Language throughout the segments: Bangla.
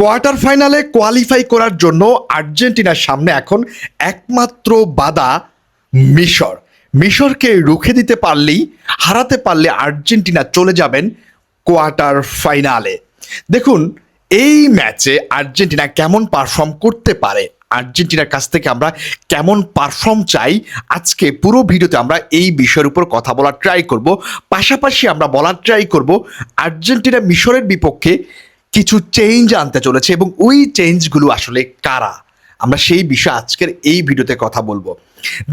কোয়ার্টার ফাইনালে কোয়ালিফাই করার জন্য আর্জেন্টিনার সামনে এখন একমাত্র বাধা মিশর। মিশরকে রুখে দিতে পারলেই, হারাতে পারলে আর্জেন্টিনা চলে যাবেন কোয়ার্টার ফাইনালে। দেখুন, এই ম্যাচে আর্জেন্টিনা কেমন পারফর্ম করতে পারে, আর্জেন্টিনার কাছ থেকে আমরা কেমন পারফর্ম চাই, আজকে পুরো ভিডিওতে আমরা এই বিষয়ের উপর কথা বলার ট্রাই করব। পাশাপাশি আমরা বলার ট্রাই করব আর্জেন্টিনা মিশরের বিপক্ষে কিছু চেঞ্জ আনতে চলেছে এবং ওই চেঞ্জগুলো আসলে কারা, আমরা সেই বিষয়ে আজকের এই ভিডিওতে কথা বলবো।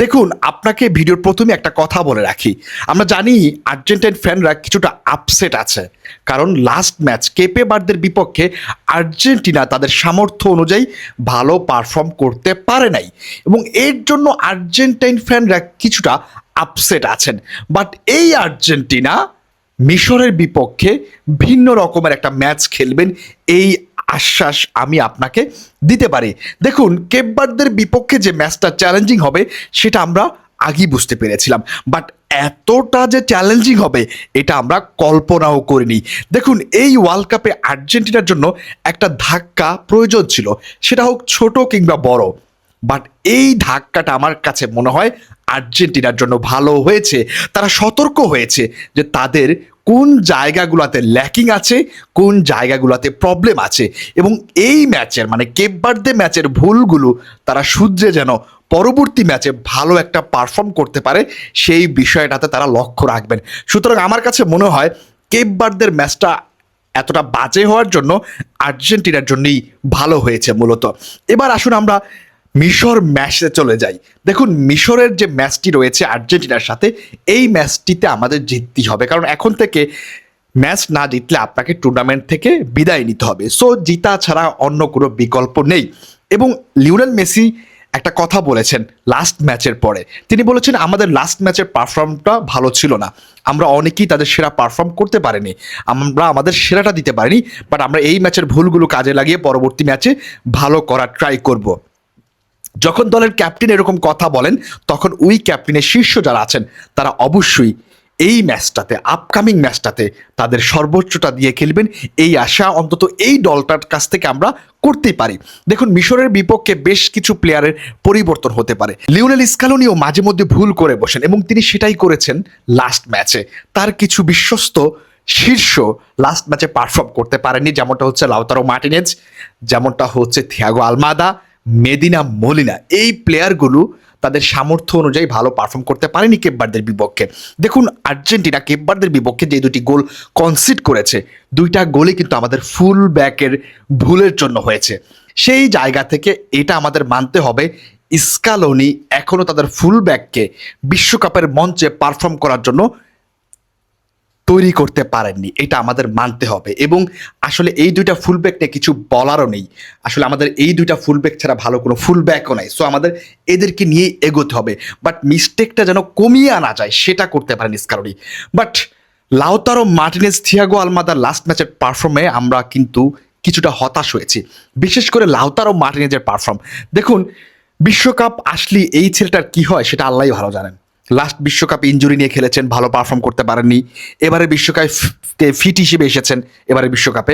দেখুন, আপনাকে ভিডিওর প্রথমে একটা কথা বলে রাখি, আমরা জানি আর্জেন্টাইন ফ্যানরা কিছুটা আপসেট আছে, কারণ লাস্ট ম্যাচ কেপে বার্দের বিপক্ষে আর্জেন্টিনা তাদের সামর্থ্য অনুযায়ী ভালো পারফর্ম করতে পারে নাই এবং এর জন্য আর্জেন্টাইন ফ্যানরা কিছুটা আপসেট আছেন। বাট এই আর্জেন্টিনা মিশরের বিপক্ষে ভিন্ন রকমের একটা ম্যাচ খেলবেন, এই আশ্বাস আমি আপনাকে দিতে পারি। দেখুন, কেপ বার্দের বিপক্ষে যে ম্যাচটা চ্যালেঞ্জিং হবে সেটা আমরা আগেই বুঝতে পেরেছিলাম, বাট এতটা যে চ্যালেঞ্জিং হবে এটা আমরা কল্পনাও করিনি। দেখুন, এই ওয়ার্ল্ড কাপে আর্জেন্টিনার জন্য একটা ধাক্কা প্রয়োজন ছিল, সেটা হোক ছোট কিংবা বড়, বাট এই ধাক্কাটা আমার কাছে মনে হয় আর্জেন্টিনার জন্য ভালো হয়েছে। তারা সতর্ক হয়েছে যে তাদের কোন জায়গাগুলোতে ল্যাকিং আছে, কোন জায়গাগুলোতে প্রবলেম আছে, এবং এই ম্যাচের মানে কেপ বার্দে ম্যাচের ভুলগুলো তারা শুধরে যেন পরবর্তী ম্যাচে ভালো একটা পারফর্ম করতে পারে সেই বিষয়টাতে তারা লক্ষ্য রাখবেন। সুতরাং আমার কাছে মনে হয় কেপ বার্দের ম্যাচটা এতটা বাজে হওয়ার জন্য আর্জেন্টিনার জন্যই ভালো হয়েছে মূলত। এবার আসুন আমরা মিশর ম্যাচে চলে যাই। দেখুন, মিশরের যে ম্যাচটি রয়েছে আর্জেন্টিনার সাথে, এই ম্যাচটিতে আমাদের জিততেই হবে, কারণ এখন থেকে ম্যাচ না জিতলে আপনাকে টুর্নামেন্ট থেকে বিদায় নিতে হবে। সো জিতা ছাড়া অন্য কোনো বিকল্প নেই। এবং লিওনেল মেসি একটা কথা বলেছেন লাস্ট ম্যাচের পরে, তিনি বলেছেন আমাদের লাস্ট ম্যাচের পারফর্মটা ভালো ছিল না, আমরা অনেকেই তাদের সেরা পারফর্ম করতে পারিনি, আমরা আমাদের সেরাটা দিতে পারিনি, বাট আমরা এই ম্যাচের ভুলগুলো কাজে লাগিয়ে পরবর্তী ম্যাচে ভালো করার ট্রাই করব। যখন দলের ক্যাপ্টেন এরকম কথা বলেন, তখন ওই ক্যাপ্টেনের শীর্ষ যারা আছেন তারা অবশ্যই এই ম্যাচটাতে, আপকামিং ম্যাচটাতে তাদের সর্বোচ্চটা দিয়ে খেলবেন, এই আশা অন্তত এই দলটার কাছ থেকে আমরা করতেই পারি। দেখুন, মিশরের বিপক্ষে বেশ কিছু প্লেয়ারের পরিবর্তন হতে পারে। লিওনেল স্ক্যালোনিও মাঝে মধ্যে ভুল করে বসেন এবং তিনি সেটাই করেছেন লাস্ট ম্যাচে। তার কিছু বিশ্বস্ত শীর্ষ লাস্ট ম্যাচে পারফর্ম করতে পারেনি, যেমনটা হচ্ছে লাউতারো মার্টিনেজ, যেমনটা হচ্ছে থিয়াগো আলমাদা, মেদিনা মোলিনা। এই প্লেয়ারগুলো তাদের সামর্থ্য অনুযায়ী ভালো পারফর্ম করতে পারেনি কেপ বার্দের বিপক্ষে। দেখুন, আর্জেন্টিনা কেপ বার্দের বিপক্ষে যে দুটি গোল কনসিড করেছে, দুইটা গোলই কিন্তু আমাদের ফুল ব্যাকের ভুলের জন্য হয়েছে। সেই জায়গা থেকে এটা আমাদের মানতে হবে, স্ক্যালোনি এখনও তাদের ফুল ব্যাককে বিশ্বকাপের মঞ্চে পারফর্ম করার জন্য তৈরি করতে পারেননি, এটা আমাদের মানতে হবে। এবং আসলে এই দুইটা ফুলব্যাক নিয়ে কিছু বলারও নেই, আসলে আমাদের এই দুইটা ফুলব্যাক ছাড়া ভালো কোনো ফুলব্যাকও নাই, সো আমাদের এদেরকে নিয়েই এগোতে হবে। বাট মিস্টেকটা যেন কমিয়ে আনা যায় সেটা করতে পারেন Scaloni. But Lautaro Martinez, Thiago আলমাদার লাস্ট ম্যাচের পারফর্মে আমরা কিন্তু কিছুটা হতাশ হয়েছি, বিশেষ করে লাউতারো মার্টিনেজের পারফর্ম। দেখুন, বিশ্বকাপ আসলে এই ছেলেটার কি হয় সেটা আল্লাহই ভালো জানেন। লাস্ট বিশ্বকাপ ইনজুরি নিয়ে খেলেছেন, ভালো পারফর্ম করতে পারেননি। এবারে বিশ্বকাপে ফিট হিসেবে এসেছেন, এবারে বিশ্বকাপে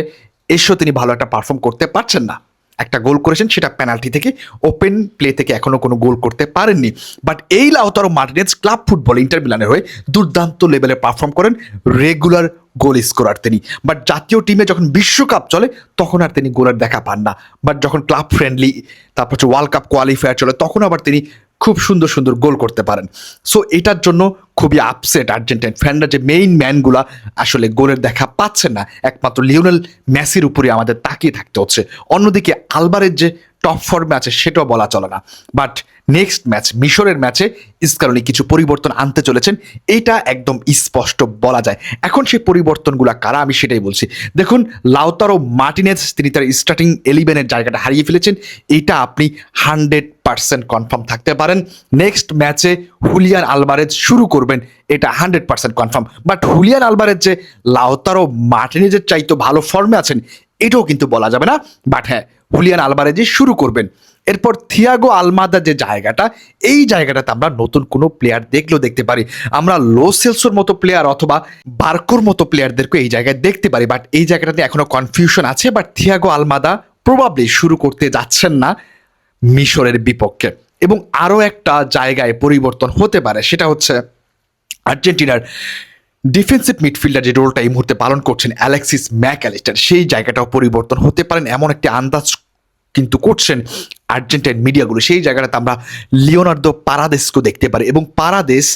এসেও তিনি ভালো একটা পারফর্ম করতে পারছেন না। একটা গোল করেছেন, সেটা পেনাল্টি থেকে, ওপেন প্লে থেকে এখনো কোনো গোল করতে পারেননি। বাট এই Lautaro Martinez club football inter মিলানের হয়ে দুর্দান্ত লেভেলে পারফর্ম করেন, রেগুলার গোল স্কোরার তিনি। বাট জাতীয় টিমে যখন বিশ্বকাপ চলে তখন আর তিনি গোলের দেখা পান না। বাট যখন ক্লাব ফ্রেন্ডলি, তারপর হচ্ছে ওয়ার্ল্ড কাপ কোয়ালিফায়ার চলে, তখন আবার তিনি খুব সুন্দর সুন্দর গোল করতে পারেন। সো এটার জন্য খুবই আপসেট আর্জেন্টাইন ফ্যানরা, যে মেইন ম্যানগুলা আসলে গোলের দেখা পাচ্ছেন না, একমাত্র লিওনেল মেসির উপরে আমাদের তাকিয়ে থাকতে হচ্ছে। অন্যদিকে আলবারেজ যে টপ ফর্মে আছে সেটাও বলা চলে না। বাট নেক্সট ম্যাচ মিশরের ম্যাচে স্ক্যালোনি কিছু পরিবর্তন আনতে চলেছেন, এটা একদম স্পষ্ট বলা যায়। এখন সেই পরিবর্তনগুলো কারা আমি সেটাই বলছি। দেখুন, লাউতারো মার্টিনেজ তিনি তার স্টার্টিং 11-এর জায়গাটা হারিয়ে ফেলেছেন, এটা আপনি 100% কনফার্ম থাকতে পারেন। নেক্সট ম্যাচে হুলিয়ান আলভারেজ শুরু করবেন, এটা 100% কনফার্ম। বাট হুলিয়ান আলভারেজ যে লাউতারো মার্টিনেজের চাইতে ভালো ফর্মে আছেন এটাও কিন্তু বলা যাবে না। বাট হ্যাঁ, হুলিয়ান আলভারেজই শুরু করবেন। এরপর থিয়াগো আলমাদা যে জায়গাটা, এই জায়গাটাতে আমরা নতুন কোনো প্লেয়ার দেখলেও দেখতে পারি, আমরা লো সেলসোর মতো প্লেয়ার অথবা বার্কোর মতো প্লেয়ারদেরকে এই জায়গায় দেখতে পারি। বাট এই জায়গাটাতে এখনো কনফিউশন আছে। বাট থিয়াগো আলমাদা প্রবাবলি শুরু করতে যাচ্ছেন না মিশরের বিপক্ষে। এবং আরও একটা জায়গায় পরিবর্তন হতে পারে, সেটা হচ্ছে আর্জেন্টিনার ডিফেন্সিভ মিডফিল্ডার যে রোলটা এই মুহূর্তে পালন করছেন অ্যালেক্সিস ম্যাকঅ্যালিস্টার, সেই জায়গাটাও পরিবর্তন হতে পারেন এমন একটি আন্দাজ কিন্তু করছেন আর্জেন্টাইন মিডিয়াগুলো। সেই জায়গাটাতে আমরা লিওনার্দো পারাদেসকে দেখতে পারি, এবং পারাদেস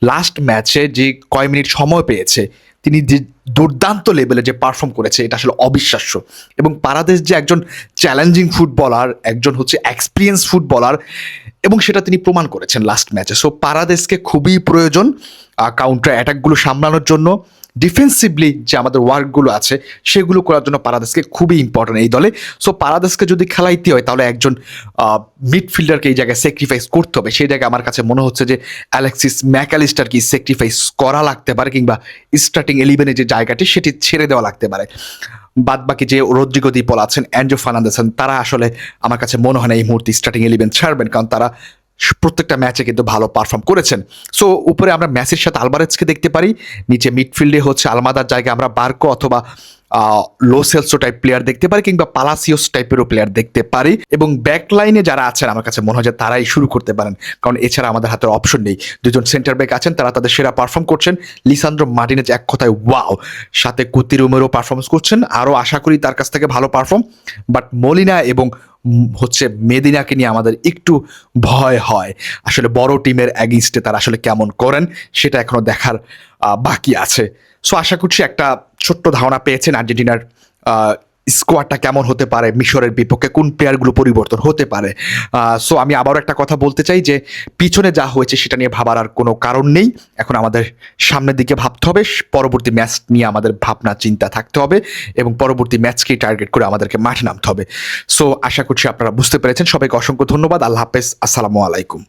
লাস্ট ম্যাচে যে কয় মিনিট সময় পেয়েছে তিনি যে দুর্দান্ত লেভেলে যে পারফর্ম করেছে এটা আসলে অবিশ্বাস্য। এবং পারাদেস যে একজন চ্যালেঞ্জিং ফুটবলার, একজন হচ্ছে এক্সপিরিয়েন্স ফুটবলার, এবং সেটা তিনি প্রমাণ করেছেন লাস্ট ম্যাচে। সো পারাদেসকে খুবই প্রয়োজন কাউন্টার অ্যাটাকগুলো সামলানোর জন্য। ডিফেন্সিভলি যে আমাদের ওয়ার্কগুলো আছে সেগুলো করার জন্য পারাদেসকে খুবই ইম্পর্টেন্ট এই দলে। সো পারাদেসকে যদি খেলাইতে হয় তাহলে একজন মিডফিল্ডারকে এই জায়গায় স্যাক্রিফাইস করতে হবে। সেই জায়গায় আমার কাছে মনে হচ্ছে যে অ্যালেক্সিস ম্যাকঅ্যালিস্টারকে স্যাক্রিফাইস করা লাগতে পারে, কিংবা স্টার্টিং 11-এ যে জায়গাটি সেটি ছেড়ে দেওয়া লাগতে পারে। বাদ বাকি যে রদ্রিগো দি পল আছেন, অ্যানজো ফার্নান্দেজ আছেন, তারা আসলে আমার কাছে মনে হয় না এই মুহূর্তে স্টার্টিং 11 ছাড়বেন, কারণ তারা প্রত্যেকটা ম্যাচে কিন্তু ভালো পারফর্ম করেছেন। সো উপরে আমরা মেসির সাথে আলভারেজকে দেখতে পারি, নিচে মিডফিল্ডে হচ্ছে আলমাদার জায়গায় আমরা বার্কো অথবা লো সেলসো টাইপ প্লেয়ার দেখতে পারি, কিংবা পালাসিওস টাইপেরও প্লেয়ার দেখতে পারি। এবং ব্যাক লাইনে যারা আছেন আমার কাছে মনে হয় যে তারাই শুরু করতে পারেন, কারণ এছাড়া আমাদের হাতের অপশন নেই। দুজন সেন্টার ব্যাক আছেন, তারা তাদের সেরা পারফর্ম করছেন। লিসান্দ্রো মার্টিনেজ এক কথায় ওয়াও, সাথে কুতিরুমেরও পারফরমেন্স করছেন, আরও আশা করি তার কাছ থেকে ভালো পারফর্ম। বাট মলিনা এবং হচ্ছে মেদিনাকে নিয়ে আমাদের একটু ভয় হয়, আসলে বড় টিমের অ্যাগেইনস্টে তারা আসলে কেমন করেন সেটা এখনো দেখার বাকি আছে। সো আশা করছি একটা ছোট্ট ধারণা পেয়েছেন আর্জেন্টিনার স্কোয়াডটা কেমন হতে পারে, মিশরের বিপক্ষে কোন প্লেয়ারগুলো পরিবর্তন হতে পারে। সো আমি আবারও একটা কথা বলতে চাই যে পিছনে যা হয়েছে সেটা নিয়ে ভাবার আর কোনো কারণ নেই। এখন আমাদের সামনের দিকে ভাবতে হবে, পরবর্তী ম্যাচ নিয়ে আমাদের ভাবনা চিন্তা থাকতে হবে, এবং পরবর্তী ম্যাচকেই টার্গেট করে আমাদেরকে মাঠে নামতে হবে। সো আশা করছি আপনারা বুঝতে পেরেছেন। সবাইকে অসংখ্য ধন্যবাদ। আল্লাহ হাফেজ, আসসালামু আলাইকুম।